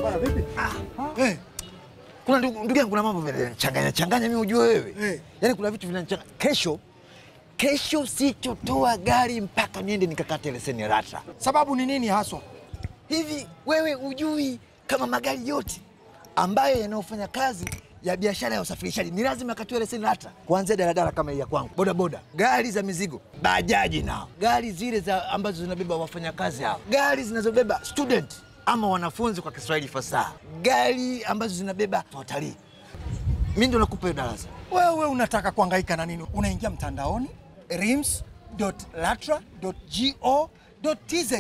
Bwana vipi? Kuna ndugu yangu kuna mambo changanya mimi ujue wewe. Yaani kuna vitu vinanichanganya. Kesho sitotoa gari mpaka niende nikakate leseni ya LATRA. Sababu ni nini haswa? Hivi wewe ujui kama magari yote ambayo yanayofanya kazi ya biashara ya usafirishaji ni lazima akatoe leseni LATRA, kuanzia daladala kama hii ya kwangu, bodaboda, gari za mizigo, bajaji nao, gari zile za ambazo zinabeba wafanyakazi hao, gari zinazobeba student ama wanafunzi kwa Kiswahili fasaha, gari ambazo zinabeba watalii. Mimi ndo nakupa darasa. Wewe unataka kuhangaika na nini? Unaingia mtandaoni rims.latra.go.tz.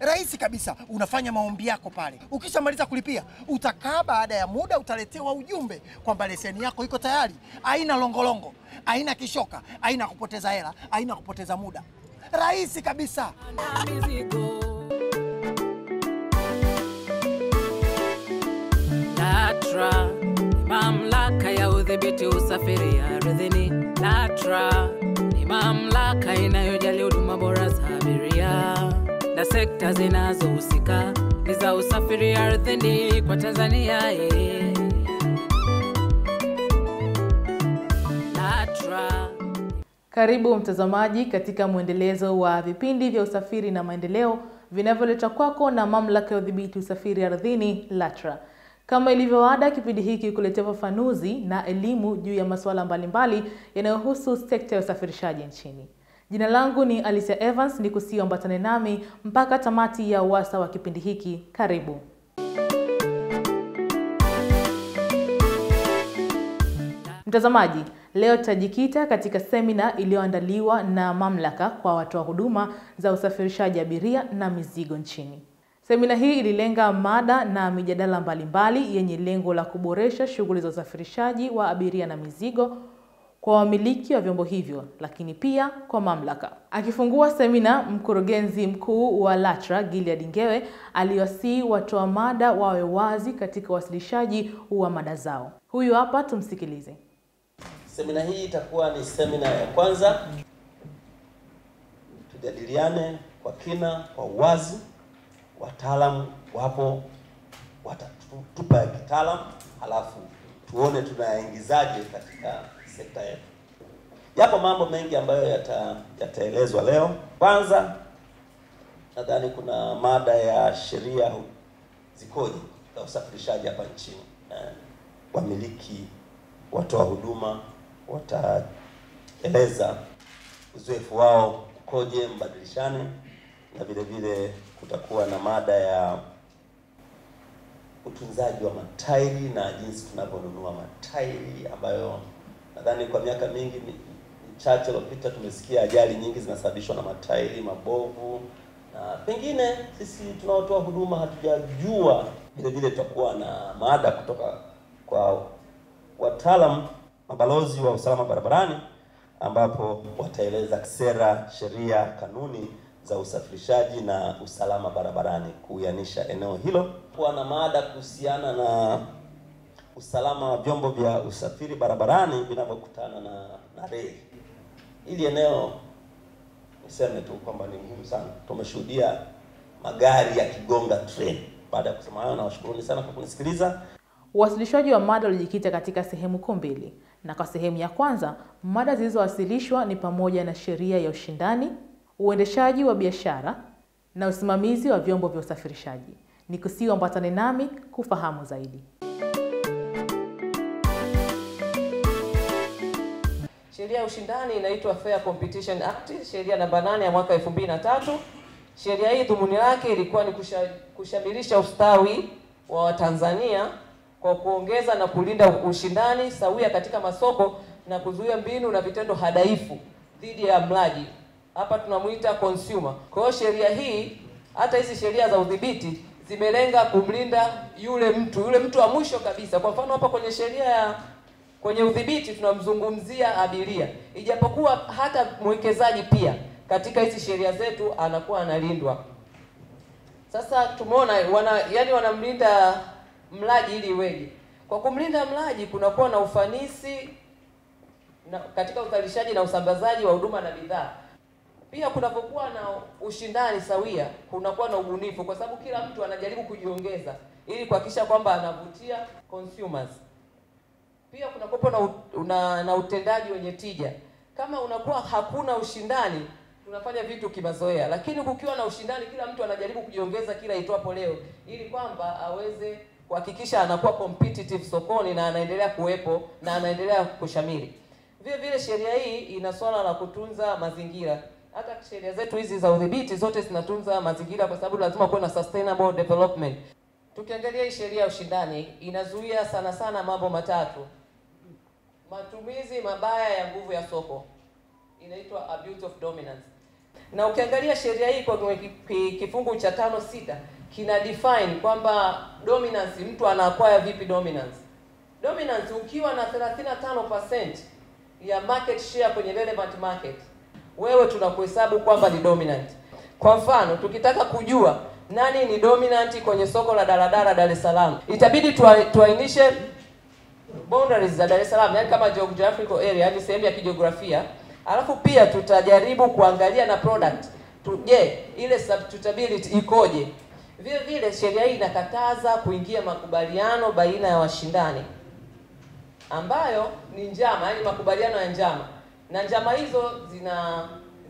Rahisi kabisa, unafanya maombi yako pale. Ukishamaliza kulipia, utakaa baada ya muda utaletewa ujumbe kwamba leseni yako iko tayari. Haina longolongo, haina kishoka, haina kupoteza hela, haina kupoteza muda. Rahisi kabisa. LATRA, mamlaka ya udhibiti usafiri ardhini. LATRA ni mamlaka inayojali huduma bora za abiria na sekta zinazohusika ni za usafiri ardhini kwa Tanzania. LATRA. Karibu mtazamaji katika mwendelezo wa vipindi vya usafiri na maendeleo vinavyoletwa kwako na mamlaka ya udhibiti usafiri ardhini LATRA. Kama ilivyoada, kipindi hiki kuletea ufafanuzi na elimu juu ya masuala mbalimbali yanayohusu sekta ya usafirishaji nchini. Jina langu ni Alicia Evans, nikusihi ambatane nami mpaka tamati ya wasa wa kipindi hiki. Karibu. Mtazamaji, leo tutajikita katika semina iliyoandaliwa na mamlaka kwa watoa huduma za usafirishaji abiria na mizigo nchini. Semina hii ililenga mada na mijadala mbalimbali yenye lengo la kuboresha shughuli za usafirishaji wa abiria na mizigo kwa wamiliki wa vyombo hivyo, lakini pia kwa mamlaka. Akifungua semina, mkurugenzi mkuu wa LATRA Gilead Ngewe aliwasihi watoa mada wawe wazi katika wasilishaji wa mada zao. Huyu hapa, tumsikilize. Semina hii itakuwa ni semina ya kwanza. Tujadiliane kwa kina, kwa uwazi. Wataalamu wapo, watatupa ya kitaalamu, halafu tuone tunaingizaje katika sekta yetu. Yapo mambo mengi ambayo yataelezwa leo. Kwanza, nadhani kuna mada ya sheria zikoje za usafirishaji hapa nchini. Wamiliki, watoa huduma wataeleza uzoefu wao ukoje, mbadilishane, na vile vile kutakuwa na mada ya utunzaji wa matairi na jinsi tunavyonunua matairi, ambayo nadhani kwa miaka mingi michache iliyopita tumesikia ajali nyingi zinasababishwa na matairi mabovu, na pengine sisi tunaotoa huduma hatujajua. Vile vile tutakuwa na mada kutoka kwa wataalamu, mabalozi wa usalama barabarani, ambapo wataeleza sera, sheria, kanuni za usafirishaji na usalama barabarani, kuyanisha eneo hilo. Kuwa na mada kuhusiana na usalama wa vyombo vya usafiri barabarani vinavyokutana na reli. Hili eneo niseme tu kwamba ni muhimu sana. Tumeshuhudia magari yakigonga treni. Baada ya kusema hayo, nawashukuruni sana kwa kunisikiliza. Uwasilishaji wa mada ulijikita katika sehemu kuu mbili, na kwa sehemu ya kwanza, mada zilizowasilishwa ni pamoja na sheria ya ushindani, uendeshaji wa biashara na usimamizi wa vyombo vya usafirishaji. Nikusihi ambatane nami kufahamu zaidi. Sheria ya ushindani inaitwa Fair Competition Act, sheria namba 8 ya mwaka 2003. Sheria hii dhumuni lake ilikuwa ni kushamirisha ustawi wa Watanzania kwa kuongeza na kulinda ushindani sawia katika masoko na kuzuia mbinu na vitendo hadaifu dhidi ya mlaji. Hapa tunamuita consumer. Kwa hiyo sheria hii, hata hizi sheria za udhibiti zimelenga kumlinda yule mtu wa mwisho kabisa. Kwa mfano hapa kwenye sheria kwenye udhibiti tunamzungumzia abiria. Ijapokuwa hata mwekezaji pia katika hizi sheria zetu anakuwa analindwa. Sasa tumeona wanamlinda mlaji ili iweje? Kwa kumlinda mlaji kunakuwa na ufanisi katika uzalishaji na usambazaji wa huduma na bidhaa. Pia kunapokuwa na ushindani sawia, kunakuwa na ubunifu, kwa sababu kila mtu anajaribu kujiongeza ili kuhakikisha kwamba anavutia consumers. Pia kuna kopo na utendaji wenye tija. Kama unakuwa hakuna ushindani, tunafanya vitu kimazoea, lakini kukiwa na ushindani, kila mtu anajaribu kujiongeza kila itwapo leo, ili kwamba aweze kuhakikisha anakuwa competitive sokoni na anaendelea kuwepo na anaendelea kushamiri. Vile vile sheria hii ina swala la kutunza mazingira. Hata sheria zetu hizi za udhibiti zote zinatunza mazingira, kwa sababu lazima kuwe na sustainable development. Tukiangalia hii sheria ya ushindani inazuia sana sana mambo matatu: matumizi mabaya ya nguvu ya soko, inaitwa abuse of dominance. Na ukiangalia sheria hii kwa kifungu cha 5(6) kina define kwamba dominance, mtu anaacquire vipi dominance. Dominance, ukiwa na 35% ya market share kwenye relevant market, wewe tunakuhesabu kwamba ni dominant. Kwa mfano, tukitaka kujua nani ni dominant kwenye soko la daladala Dar es Salaam, itabidi tuainishe boundaries za Dar es Salaam, yani kama geographical area, yani sehemu ya kijiografia. Alafu pia tutajaribu kuangalia na product. Je, ile substitutability ikoje? Vile vile sheria hii inakataza kuingia makubaliano baina ya washindani, ambayo ni njama, yani makubaliano ya njama. Na njama hizo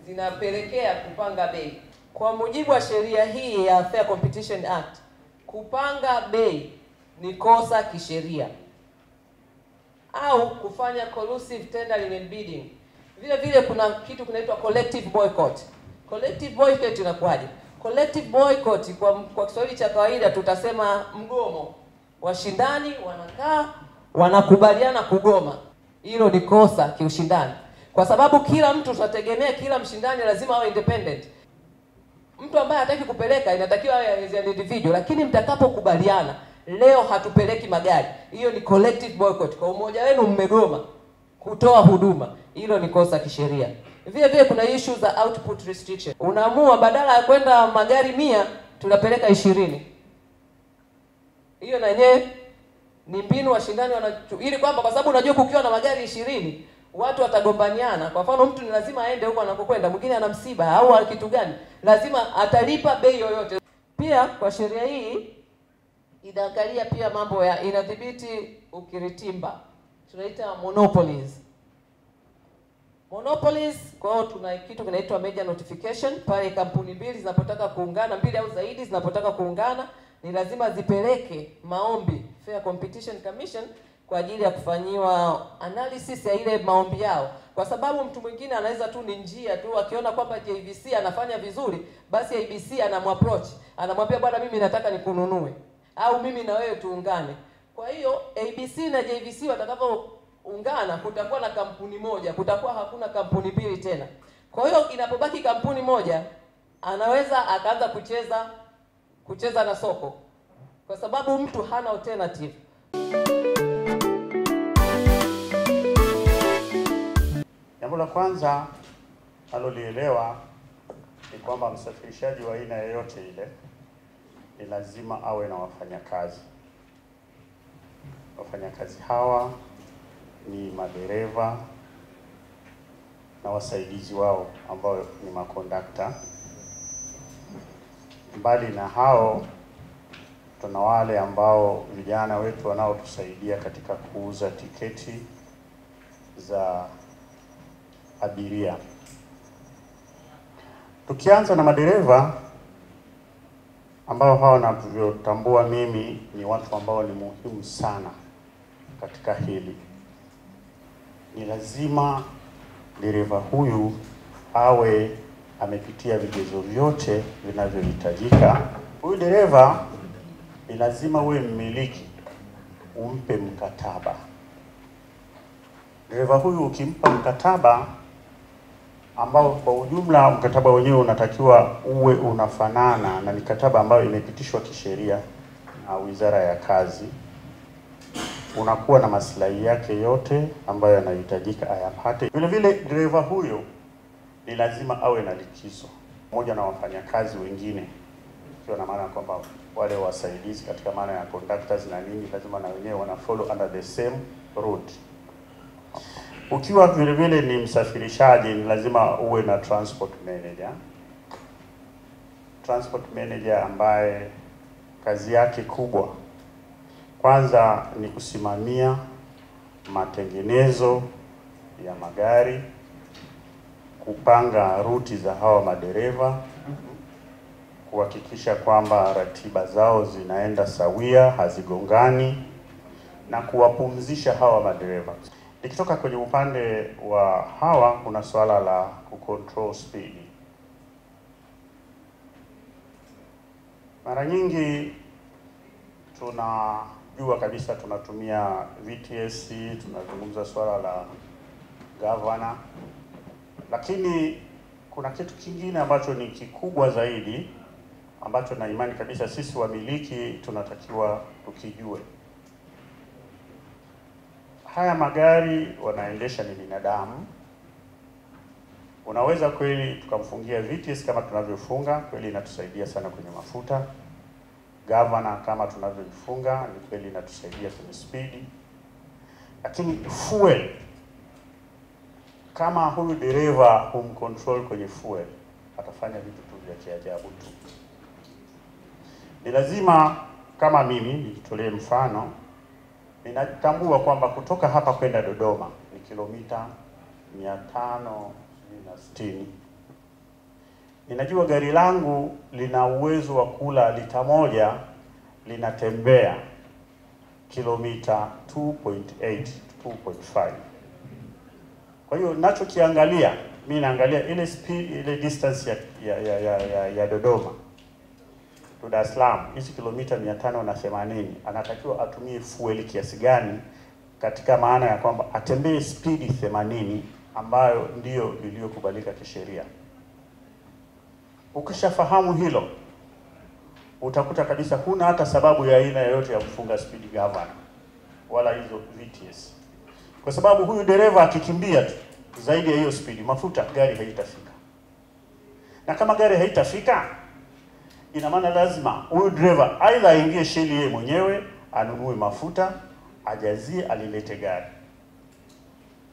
zinapelekea kupanga bei. Kwa mujibu wa sheria hii ya Fair Competition Act, kupanga bei ni kosa kisheria, au kufanya collusive tendering and bidding. Vile vile kuna kitu kinaitwa collective boycott. Collective boycott inakuwaje? Collective boycott kwa Kiswahili cha kawaida tutasema mgomo. Washindani wanakaa wanakubaliana kugoma. Hilo ni kosa kiushindani, kwa sababu kila mtu tunategemea kila mshindani lazima awe independent. Mtu ambaye hataki kupeleka inatakiwa awe as an individual, lakini mtakapokubaliana leo hatupeleki magari, hiyo ni collective boycott. Kwa umoja wenu mmegoma kutoa huduma, hilo ni kosa kisheria. Vile vile kuna issue za output restriction. Unaamua badala ya kwenda magari 100 tunapeleka 20. Hiyo na yenyewe ni mbinu washindani ili kwamba, kwa sababu unajua kukiwa na magari 20 watu watagombaniana. Kwa mfano, mtu ni lazima aende huko anakokwenda, mwingine ana msiba au kitu gani, lazima atalipa bei yoyote. Pia kwa sheria hii inaangalia pia mambo ya inadhibiti ukiritimba, tunaita monopolies. Monopolies, kwa hiyo tuna kitu kinaitwa major notification. Pale kampuni mbili zinapotaka kuungana, mbili au zaidi zinapotaka kuungana, ni lazima zipeleke maombi Fair Competition Commission kwa ajili ya kufanyiwa analysis ya ile maombi yao, kwa sababu mtu mwingine anaweza tu ni njia tu, akiona kwamba JVC anafanya vizuri, basi ABC anamapproach, anamwambia bwana, mimi nataka nikununue, au mimi na wewe tuungane. Kwa hiyo ABC na JVC watakapoungana, kutakuwa na kampuni moja, kutakuwa hakuna kampuni mbili tena. Kwa hiyo inapobaki kampuni moja, anaweza akaanza kucheza na soko, kwa sababu mtu hana alternative. Jambo la kwanza alolielewa ni kwamba msafirishaji wa aina yoyote ile ni lazima awe na wafanyakazi. Wafanyakazi hawa ni madereva na wasaidizi wao ambao ni makondakta. Mbali na hao, tuna wale ambao vijana wetu wanaotusaidia katika kuuza tiketi za abiria. Tukianza na madereva ambao hao navyotambua mimi ni watu ambao ni muhimu sana katika hili. Ni lazima dereva huyu awe amepitia vigezo vyote vinavyohitajika. Huyu dereva ni lazima uwe mmiliki, umpe mkataba. Dereva huyu ukimpa mkataba ambao kwa ujumla mkataba wenyewe unatakiwa uwe unafanana na mikataba ambayo imepitishwa kisheria na Wizara ya Kazi, unakuwa na maslahi yake yote ambayo yanahitajika ayapate. Vile vile dereva huyo ni lazima awe na likizo pamoja na wafanyakazi wengine, ikiwa na maana kwamba wale wasaidizi katika maana ya conductors na nini lazima na wenyewe wana follow under the same route. Ukiwa vile vile ni msafirishaji, ni lazima uwe na transport manager. Transport manager ambaye kazi yake kubwa Kwanza ni kusimamia matengenezo ya magari, kupanga ruti za hawa madereva, kuhakikisha kwamba ratiba zao zinaenda sawia, hazigongani, na kuwapumzisha hawa madereva. Nikitoka kwenye upande wa hawa, kuna swala la kucontrol speed. Mara nyingi tunajua kabisa tunatumia VTS, tunazungumza swala la governor, lakini kuna kitu kingine ambacho ni kikubwa zaidi ambacho na imani kabisa sisi wamiliki tunatakiwa tukijue. Haya magari wanaendesha ni binadamu. Unaweza kweli tukamfungia VTS kama tunavyofunga, kweli inatusaidia sana kwenye mafuta. Governor kama tunavyoifunga, ni kweli inatusaidia kwenye speed. Lakini fuel, kama huyu dereva humcontrol kwenye fuel, atafanya vitu tu vya kiajabu tu. Ni lazima, kama mimi nikitolee mfano, ninatambua kwamba kutoka hapa kwenda Dodoma ni kilomita 560. Ninajua gari langu lina uwezo wa kula lita moja, linatembea kilomita 2.8 2.5. Kwa hiyo ninachokiangalia, mimi naangalia ile speed, ile distance ya Dodoma to Dar es Salaam, hizi kilomita 580, anatakiwa atumie fuel kiasi gani, katika maana ya kwamba atembee speed 80 ambayo ndiyo iliyokubalika kisheria. Ukishafahamu hilo, utakuta kabisa huna hata sababu ya aina yoyote ya kufunga speed governor wala hizo VTS. Kwa sababu huyu dereva akikimbia tu zaidi ya hiyo speed, mafuta gari haitafika. Na kama gari haitafika, ina maana lazima huyu dereva aidha aingie sheli yeye mwenyewe, anunue mafuta, ajazie, alilete gari.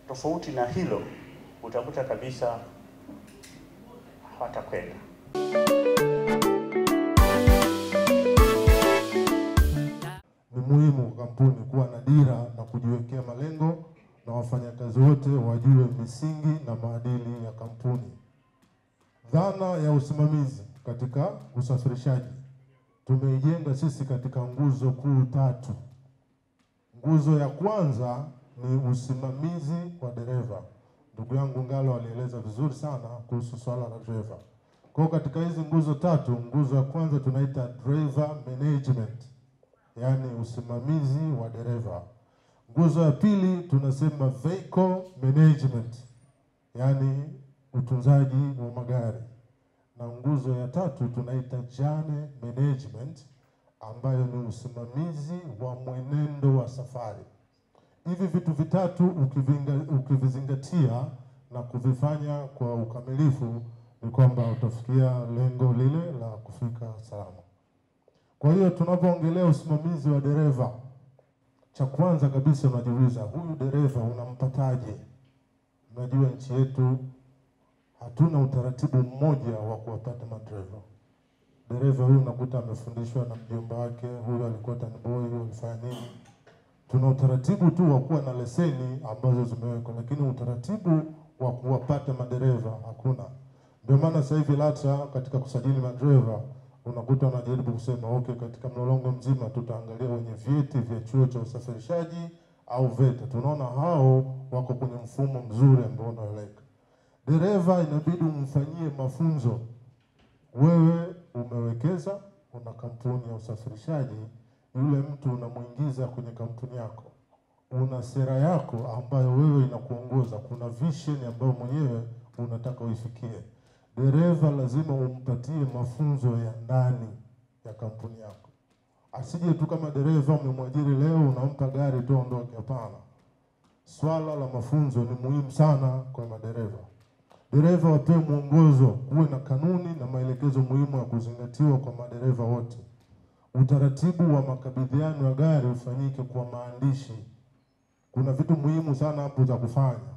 Tofauti na hilo, utakuta kabisa hawatakwenda. Ni muhimu kwa kampuni kuwa na dira na kujiwekea malengo, na wafanyakazi wote wajue misingi na maadili ya kampuni. Dhana ya usimamizi katika usafirishaji tumeijenga sisi katika nguzo kuu 3. Nguzo ya kwanza ni usimamizi wa dereva. Ndugu yangu Ngalo alieleza vizuri sana kuhusu swala la driver. Kwa katika hizi nguzo 3, nguzo ya kwanza tunaita driver management, yani usimamizi wa dereva. Nguzo ya pili tunasema vehicle management, yani utunzaji wa magari. Na nguzo ya 3 tunaita journey management, ambayo ni usimamizi wa mwenendo wa safari. Hivi vitu vitatu ukivizingatia na kuvifanya kwa ukamilifu, ni kwamba utafikia lengo lile la kufika salama. Kwa hiyo tunapoongelea usimamizi wa dereva, cha kwanza kabisa unajiuliza, huyu dereva unampataje? Unajua nchi yetu hatuna utaratibu mmoja wa kuwapata madereva. Dereva huyu unakuta amefundishwa na mjomba wake, huyu alikuwa taniboi, huyu alifanya nini. Tuna utaratibu tu wa kuwa na leseni ambazo zimewekwa, lakini utaratibu wa kuwapata madereva hakuna. Ndio maana sasa hivi LATRA katika kusajili madereva unakuta wanajaribu kusema okay, katika mlolongo mzima tutaangalia wenye vyeti vya chuo cha usafirishaji au VETA. Tunaona hao wako kwenye mfumo mzuri ambao unaeleka. Dereva inabidi umfanyie mafunzo. Wewe umewekeza, una kampuni ya usafirishaji, yule mtu unamuingiza kwenye kampuni yako. Una sera yako ambayo wewe inakuongoza, kuna vision ambayo mwenyewe unataka uifikie. Dereva lazima umpatie mafunzo ya ndani ya kampuni yako. Asije tu kama dereva umemwajiri leo unampa gari tu ondoke, hapana. Swala la mafunzo ni muhimu sana kwa madereva. Dereva wapewe mwongozo, kuwe na kanuni na maelekezo muhimu ya kuzingatiwa kwa madereva wote. Utaratibu wa makabidhiano ya gari ufanyike kwa maandishi. Kuna vitu muhimu sana hapo za kufanya.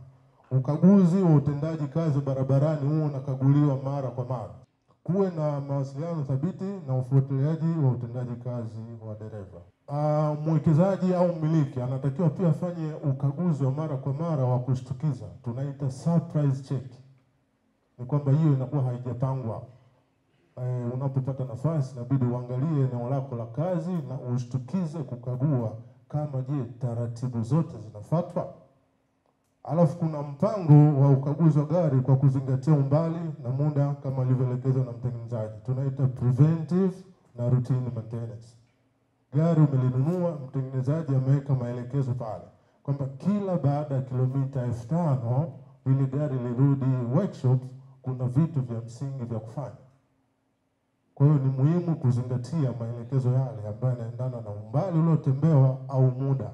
Ukaguzi wa utendaji kazi barabarani huo unakaguliwa mara kwa mara. kuwe na mawasiliano thabiti na ufuatiliaji wa utendaji kazi wa dereva. Mwekezaji au mmiliki anatakiwa pia afanye ukaguzi wa mara kwa mara wa kushtukiza, tunaita surprise check. Ni kwamba hiyo inakuwa haijapangwa. Unapopata nafasi inabidi uangalie eneo lako la kazi na ushtukize kukagua kama je, taratibu zote zinafuatwa. Alafu kuna mpango wa ukaguzi wa gari kwa kuzingatia umbali na muda kama ilivyoelekezwa na mtengenezaji. Tunaita preventive na routine maintenance. Gari umelinunua, mtengenezaji ameweka maelekezo pale kwamba kila baada ya kilomita 5,000 ili gari lirudi workshop, kuna vitu vya msingi vya kufanya. Kwa hiyo ni muhimu kuzingatia maelekezo yale ambayo yanaendana na umbali uliotembewa au muda.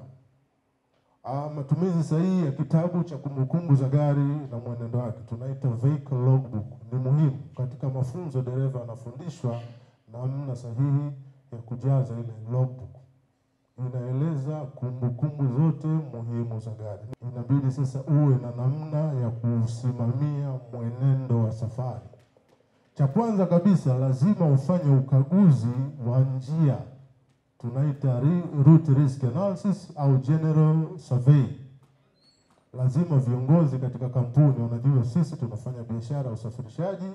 Matumizi sahihi ya kitabu cha kumbukumbu za gari na mwenendo wake, tunaita vehicle logbook, ni muhimu. Katika mafunzo dereva anafundishwa namna sahihi ya kujaza ile logbook. Inaeleza kumbukumbu zote muhimu za gari. Inabidi sasa uwe na namna ya kusimamia mwenendo wa safari. Cha kwanza kabisa lazima ufanye ukaguzi wa njia. Tunaita route risk analysis au general survey. Lazima viongozi katika kampuni, unajua sisi tunafanya biashara ya usafirishaji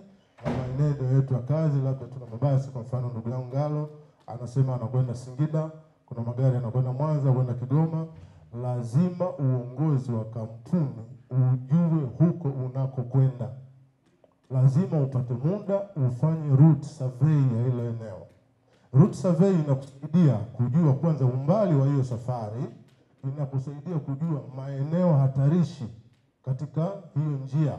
na maeneo yetu ya kazi, labda tuna mabasi. Kwa mfano ndugu yangu Ngalo anasema anakwenda Singida, kuna magari yanakwenda Mwanza, kwenda Kigoma. Lazima uongozi wa kampuni ujue huko unakokwenda. Lazima upate muda ufanye route survey ya ile eneo. Route survey inakusaidia kujua kwanza umbali wa hiyo safari, inakusaidia kujua maeneo hatarishi katika hiyo njia.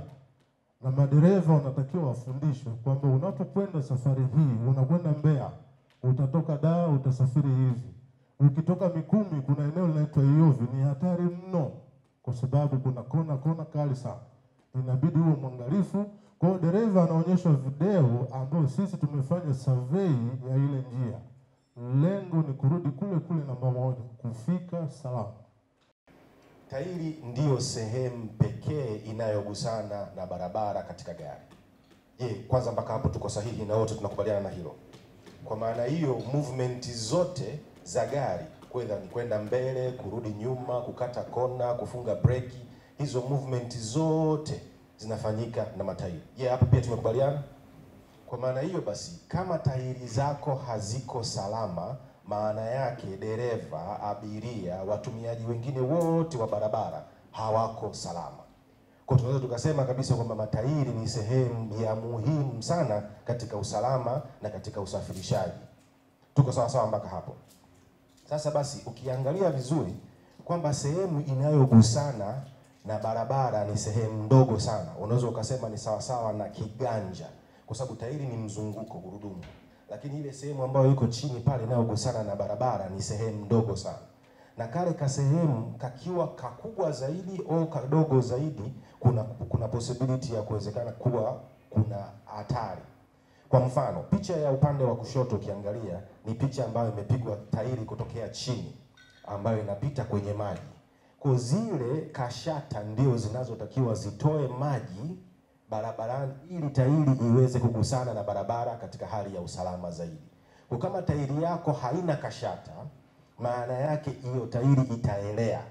Na madereva wanatakiwa wafundishwe kwamba unapokwenda safari hii, unakwenda Mbeya, utatoka Dar, utasafiri hivi. Ukitoka Mikumi kuna eneo linaloitwa Iovi, ni hatari mno kwa sababu kuna kona kali sana. Inabidi uwe mwangalifu. Kwa dereva anaonyeshwa video ambayo sisi tumefanya survey ya ile njia. Lengo ni kurudi kule namba 1, kufika salama. Tairi ndiyo sehemu pekee inayogusana na barabara katika gari. Je, kwanza mpaka hapo tuko sahihi na wote tunakubaliana na hilo? Kwa maana hiyo movement zote za gari, kwenda ni kwenda mbele, kurudi nyuma, kukata kona, kufunga breki, hizo movement zote zinafanyika na matairi. Je, hapo pia tumekubaliana? Kwa maana hiyo basi, kama tairi zako haziko salama, maana yake dereva, abiria, watumiaji wengine wote wa barabara hawako salama. Kwa tunaweza tukasema kabisa kwamba matairi ni sehemu ya muhimu sana katika usalama na katika usafirishaji. Tuko sawa sawa mpaka hapo? Sasa basi, ukiangalia vizuri kwamba sehemu inayogusana na barabara ni sehemu ndogo sana. Unaweza ukasema ni sawa sawa na kiganja, kwa sababu tairi ni mzunguko, gurudumu. Lakini ile sehemu ambayo iko chini pale inayogusana na barabara ni sehemu ndogo sana. Na kale ka sehemu kakiwa kakubwa zaidi au kadogo zaidi, kuna possibility ya kuwezekana kuwa kuna hatari. Kwa mfano, picha ya upande wa kushoto ukiangalia ni picha ambayo imepigwa tairi kutokea chini ambayo inapita kwenye maji. Kwa zile kashata ndio zinazotakiwa zitoe maji barabarani ili tairi iweze kugusana na barabara katika hali ya usalama zaidi. Kwa kama tairi yako haina kashata, maana yake hiyo tairi itaelea.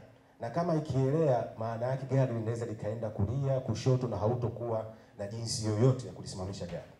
Na kama ikielea, maana yake gari linaweza likaenda kulia, kushoto na hautokuwa na jinsi yoyote ya kulisimamisha gari.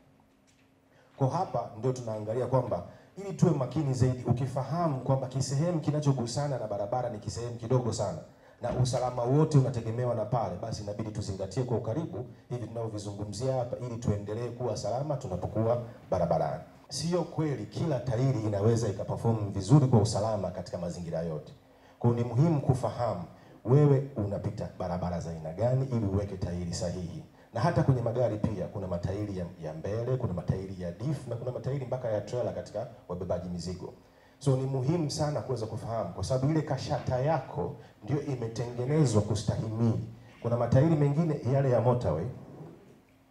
Kwa hapa ndio tunaangalia kwamba ili tuwe makini zaidi, ukifahamu kwamba kisehemu kinachogusana na barabara ni kisehemu kidogo sana na usalama wote unategemewa na pale, basi inabidi tuzingatie kwa ukaribu hivi tunavyozungumzia hapa ili tuendelee kuwa salama tunapokuwa barabarani. Sio kweli kila tairi inaweza ikaperform vizuri kwa usalama katika mazingira yote. Kwa ni muhimu kufahamu wewe unapita barabara za aina gani ili uweke tairi sahihi. Na hata kwenye magari pia kuna matairi ya mbele, kuna matairi ya diff na kuna matairi mpaka ya trailer katika wabebaji mizigo. So ni muhimu sana kuweza kufahamu kwa sababu ile kashata yako ndio imetengenezwa kustahimili. Kuna matairi mengine yale ya motorway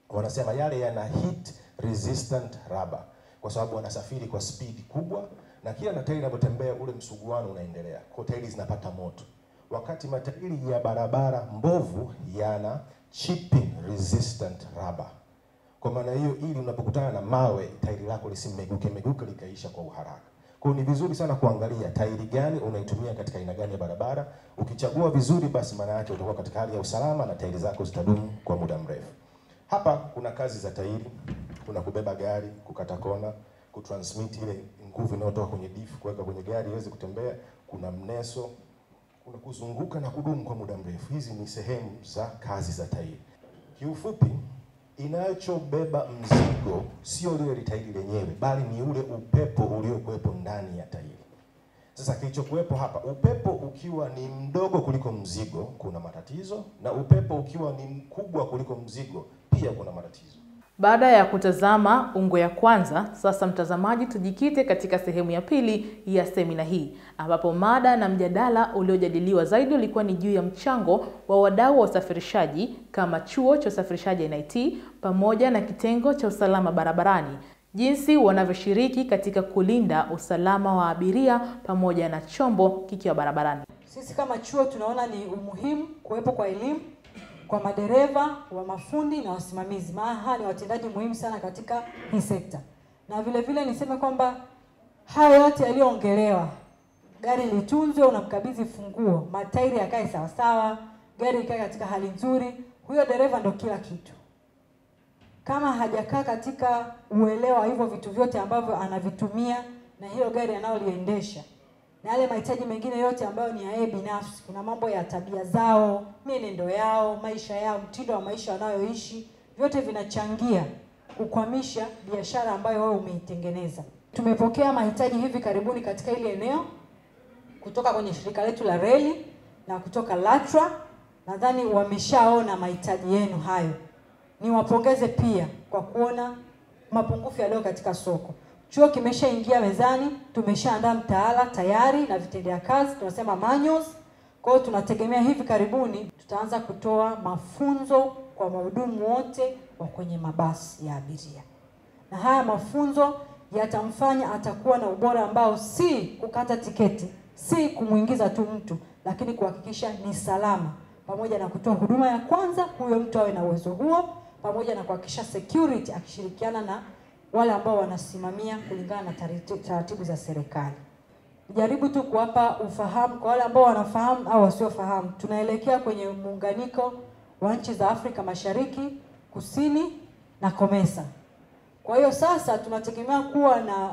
wanasema yale yana heat resistant rubber kwa sababu wanasafiri kwa speed kubwa na kila na tairi inapotembea ule msuguano unaendelea. Kwa tairi zinapata moto. Wakati matairi ya barabara mbovu yana chipping resistant rubber. Kwa maana hiyo, ili unapokutana na mawe tairi lako lisimeguke likaisha kwa uharaka. Kwa hiyo ni vizuri sana kuangalia tairi gani unaitumia katika aina gani ya barabara. Ukichagua vizuri, basi maana yake utakuwa katika hali ya usalama na tairi zako zitadumu kwa muda mrefu. Hapa kuna kazi za tairi, kuna kubeba gari, kukata kona, kutransmit ile nguvu inayotoka kwenye diff kuweka kwenye gari iweze kutembea, kuna mneso, kuna kuzunguka na kudumu kwa muda mrefu. Hizi ni sehemu za kazi za tairi. Kiufupi, inachobeba mzigo sio lile tairi lenyewe, bali ni ule upepo uliokuwepo ndani ya tairi. Sasa kilichokuwepo hapa, upepo ukiwa ni mdogo kuliko mzigo kuna matatizo, na upepo ukiwa ni mkubwa kuliko mzigo pia kuna matatizo. Baada ya kutazama ungo ya kwanza, sasa mtazamaji, tujikite katika sehemu ya pili ya semina hii, ambapo mada na mjadala uliojadiliwa zaidi ulikuwa ni juu ya mchango wa wadau wa usafirishaji kama Chuo cha Usafirishaji NIT pamoja na kitengo cha usalama barabarani, jinsi wanavyoshiriki katika kulinda usalama wa abiria pamoja na chombo kikiwa barabarani. Sisi kama chuo tunaona ni umuhimu kuwepo kwa elimu kwa madereva, wa mafundi na wasimamizi. Maana ni watendaji muhimu sana katika hii sekta. Na vile vile niseme kwamba hayo yote yaliyoongelewa, gari litunzwe, unamkabidhi funguo, matairi yakae sawa sawa, gari ikae katika hali nzuri, huyo dereva ndio kila kitu. Kama hajakaa katika uelewa hivyo vitu vyote ambavyo anavitumia na hilo gari analoliendesha, na yale mahitaji mengine yote ambayo ni ya yeye binafsi, kuna mambo ya tabia zao, mienendo yao, maisha yao, mtindo wa maisha wanayoishi, vyote vinachangia kukwamisha biashara ambayo wewe umeitengeneza. Tumepokea mahitaji hivi karibuni katika ile eneo kutoka kwenye shirika letu la reli na kutoka LATRA. Nadhani wameshaona mahitaji yenu hayo. Niwapongeze pia kwa kuona mapungufu yaliyo katika soko. Chuo kimeshaingia mezani, tumeshaandaa mtaala tayari na vitendea kazi, tunasema manuals. Kwa hiyo tunategemea hivi karibuni tutaanza kutoa mafunzo kwa wahudumu wote wa kwenye mabasi ya abiria. Na haya mafunzo yatamfanya atakuwa na ubora ambao si kukata tiketi, si kumuingiza tu mtu, lakini kuhakikisha ni salama, pamoja na kutoa huduma ya kwanza, huyo mtu awe na uwezo huo, pamoja na kuhakikisha security akishirikiana na wale ambao wanasimamia kulingana na taratibu za serikali. Jaribu tu kuwapa ufahamu kwa wale ambao wanafahamu au wasiofahamu. Tunaelekea kwenye muunganiko wa nchi za Afrika Mashariki, Kusini na COMESA. Kwa hiyo sasa tunategemea kuwa na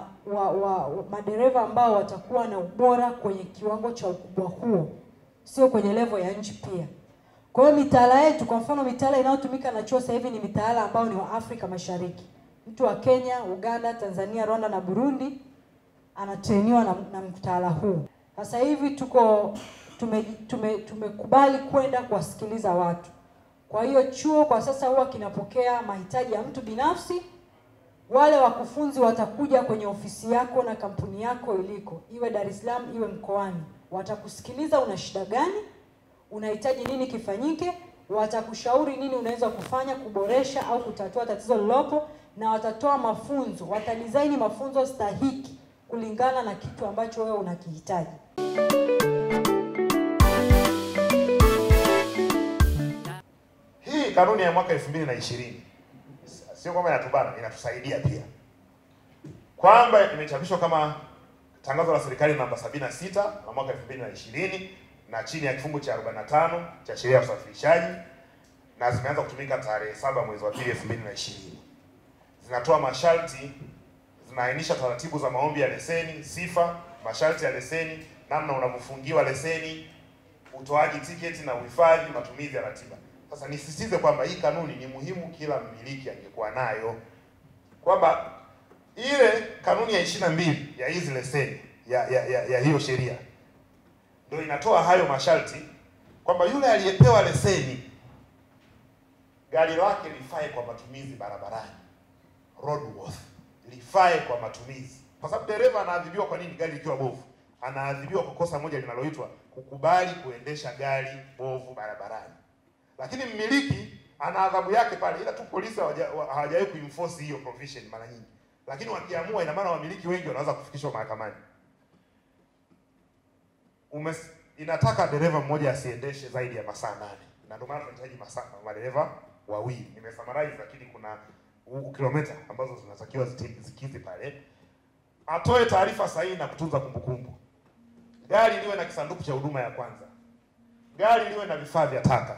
madereva ambao watakuwa na ubora kwenye kiwango cha ukubwa huo, sio kwenye level ya nchi pia. Kwa hiyo mitaala yetu, kwa mfano mitaala inayotumika na chuo sasa hivi ni mitaala ambao ni wa Afrika Mashariki. Mtu wa Kenya, Uganda, Tanzania, Rwanda na Burundi anatrainiwa na mtaala huu. Sasa hivi tumekubali kwenda kuwasikiliza watu. Kwa hiyo chuo kwa sasa huwa kinapokea mahitaji ya mtu binafsi. Wale wakufunzi watakuja kwenye ofisi yako na kampuni yako iliko, iwe Dar es Salaam iwe mkoani. Watakusikiliza una shida gani, unahitaji nini kifanyike, watakushauri nini unaweza kufanya kuboresha au kutatua tatizo lilopo, na watatoa mafunzo, watadesign mafunzo stahiki kulingana na kitu ambacho wewe unakihitaji. Hii kanuni ya mwaka 2020 sio kwamba inatubana, inatusaidia pia. Kwamba imechapishwa kama tangazo la serikali namba 76 la mwaka 2020 na chini ya kifungu cha 45 cha sheria ya usafirishaji, na zimeanza kutumika tarehe 7 mwezi wa 2 2020. Zinatoa masharti, zinaainisha taratibu za maombi ya leseni, sifa, masharti ya leseni, namna unavyofungiwa leseni, utoaji tiketi na uhifadhi, matumizi ya ratiba. Sasa nisisitize kwamba hii kanuni ni muhimu kila mmiliki angekuwa nayo. Kwamba ile kanuni ya 22 ya hizi leseni ya hiyo sheria ndio inatoa hayo masharti kwamba yule aliyepewa leseni gari lake lifae kwa matumizi barabarani, roadworthy, lifae kwa matumizi. Kwa sababu dereva anaadhibiwa kwa nini? Gari likiwa bovu. Anaadhibiwa kwa kosa moja linaloitwa kukubali kuendesha gari bovu barabarani. Lakini mmiliki ana adhabu yake pale, ila tu polisi hawajawahi kuenforce hiyo provision mara nyingi. Lakini wakiamua, ina maana wamiliki wengi wanaweza kufikishwa mahakamani. Inataka dereva mmoja asiendeshe zaidi ya masaa 8. Na ndio maana tunahitaji madereva wawili. Nimesummarize, lakini kuna kilomita ambazo zinatakiwa zikidhi pale, atoe taarifa sahihi na kutunza kumbukumbu. Gari liwe na kisanduku cha huduma ya kwanza. Gari liwe na vifaa vya taka.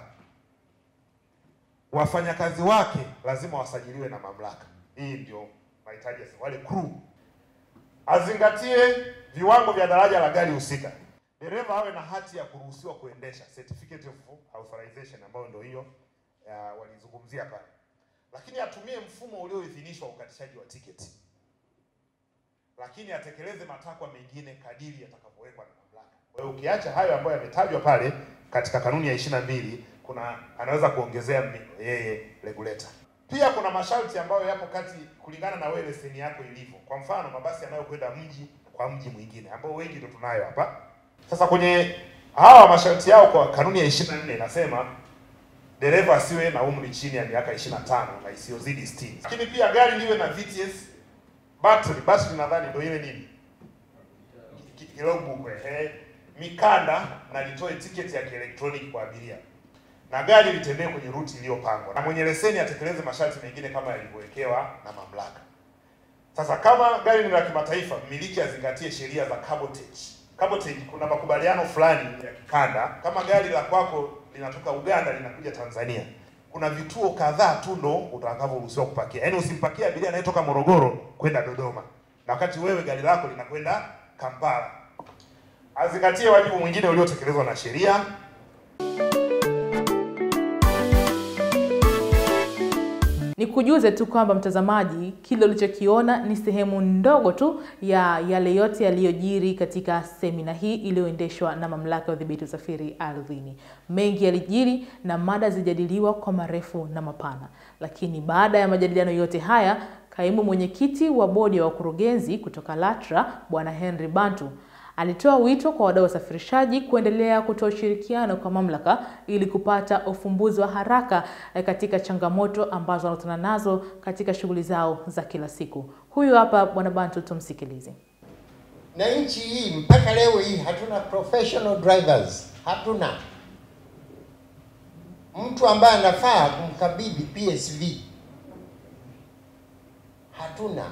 Wafanyakazi wake lazima wasajiliwe na mamlaka. Hii ndio mahitaji ya wale crew. Azingatie viwango vya daraja la gari husika. Dereva awe na hati ya kuruhusiwa kuendesha, certificate of authorization, ambayo ndio hiyo walizungumzia pale. Lakini atumie mfumo ulioidhinishwa ukatishaji wa tiketi. Lakini atekeleze matakwa mengine kadiri yatakavyowekwa na mamlaka. Kwa hiyo ukiacha hayo ambayo yametajwa pale katika kanuni ya 22, anaweza kuongezea yeye regulator. Pia kuna masharti ambayo yapo kati kulingana na wewe leseni yako ilivyo. Kwa mfano mabasi yanayokwenda mji kwa mji mwingine, ambao wengi ndio tunayo hapa. Sasa kwenye hawa masharti yao kwa kanuni ya 24 inasema dereva asiwe na umri chini ya miaka 25 na isiyozidi 60. Lakini pia gari liwe na VTS battery nadhani ndio ile nini? Logbook, mikanda, na litoe tiketi ya kielektroniki kwa abiria. Na gari litembee kwenye ruti iliyopangwa. Na mwenye leseni atekeleze masharti mengine kama yalivyowekewa na mamlaka. Sasa kama gari ni la kimataifa, mmiliki azingatie sheria za cabotage. Cabotage kuna makubaliano fulani ya kikanda. Kama gari la kwako linatoka Uganda linakuja Tanzania, kuna vituo kadhaa tu ndo utakavyoruhusiwa kupakia. Yaani usimpakie abiria anayetoka Morogoro kwenda Dodoma, na wakati wewe gari lako linakwenda Kampala. Azingatie wajibu mwingine uliotekelezwa na sheria. Nikujuze tu kwamba mtazamaji, kile ulichokiona ni sehemu ndogo tu ya yale yote yaliyojiri katika semina hii iliyoendeshwa na Mamlaka ya Udhibiti Usafiri Ardhini. Mengi yalijiri na mada zijadiliwa kwa marefu na mapana. Lakini baada ya majadiliano yote haya, kaimu mwenyekiti wa bodi ya wakurugenzi kutoka LATRA, Bwana Henry Bantu, alitoa wito kwa wadau wa usafirishaji kuendelea kutoa ushirikiano kwa mamlaka ili kupata ufumbuzi wa haraka katika changamoto ambazo wanakutana nazo katika shughuli zao za kila siku. Huyu hapa Bwana Bantu, tumsikilize. Na nchi hii mpaka leo hii hatuna professional drivers, hatuna mtu ambaye anafaa kumkabidhi PSV, hatuna.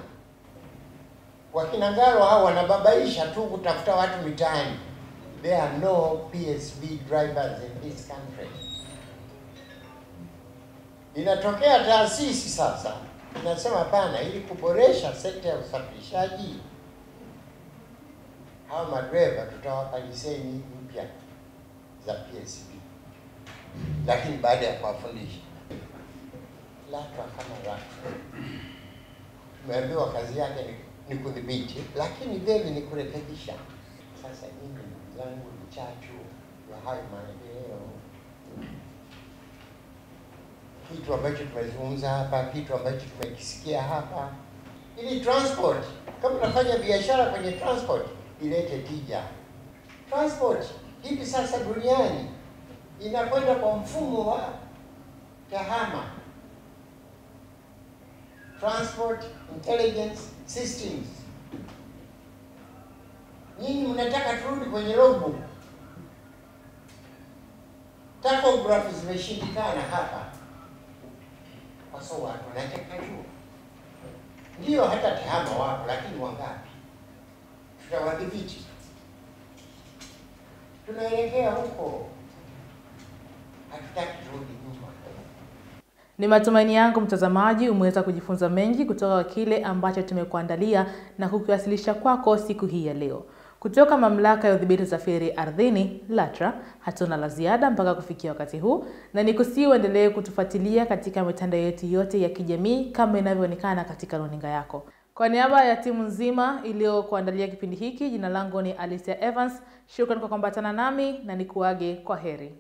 Wakina Ngalo hao wanababaisha tu kutafuta watu mitaani. There are no PSV drivers in this country. Inatokea taasisi sasa inasema hapana, ili kuboresha sekta ya usafirishaji, hao madriver tutawapa leseni mpya za PSV. Lakini baada ya kuwafundisha, LATRA kama LATRA tumeambiwa kazi yake ni kudhibiti, lakini vile ni kurekebisha. Sasa mimi ndugu zangu ni chachu ya hayo maendeleo. Kitu ambacho tumezungumza hapa, kitu ambacho tumekisikia hapa, ili transport, kama unafanya biashara kwenye transport, ilete tija. Transport hivi sasa duniani inakwenda kwa mfumo wa TEHAMA, Transport Intelligence Systems. Nyinyi mnataka turudi kwenye logbook. Tachograph zimeshindikana hapa. Kwa sababu watu wanataka juu. Ndio hata TEHAMA wapo, lakini wangapi? Tutawadhibiti. Tunaelekea huko. Hatutaki turudi nyuma. Ni matumaini yangu mtazamaji umeweza kujifunza mengi kutoka kwa kile ambacho tumekuandalia na kukiwasilisha kwako siku hii ya leo. Kutoka Mamlaka ya Udhibiti Usafiri Ardhini, LATRA, hatuna la ziada mpaka kufikia wakati huu, na nikusihi uendelee kutufuatilia katika mitandao yetu yote ya kijamii kama inavyoonekana katika runinga yako. Kwa niaba ya timu nzima iliyokuandalia kipindi hiki, jina langu ni Alicia Evans. Shukrani kwa kuambatana nami na nikuage kwa heri.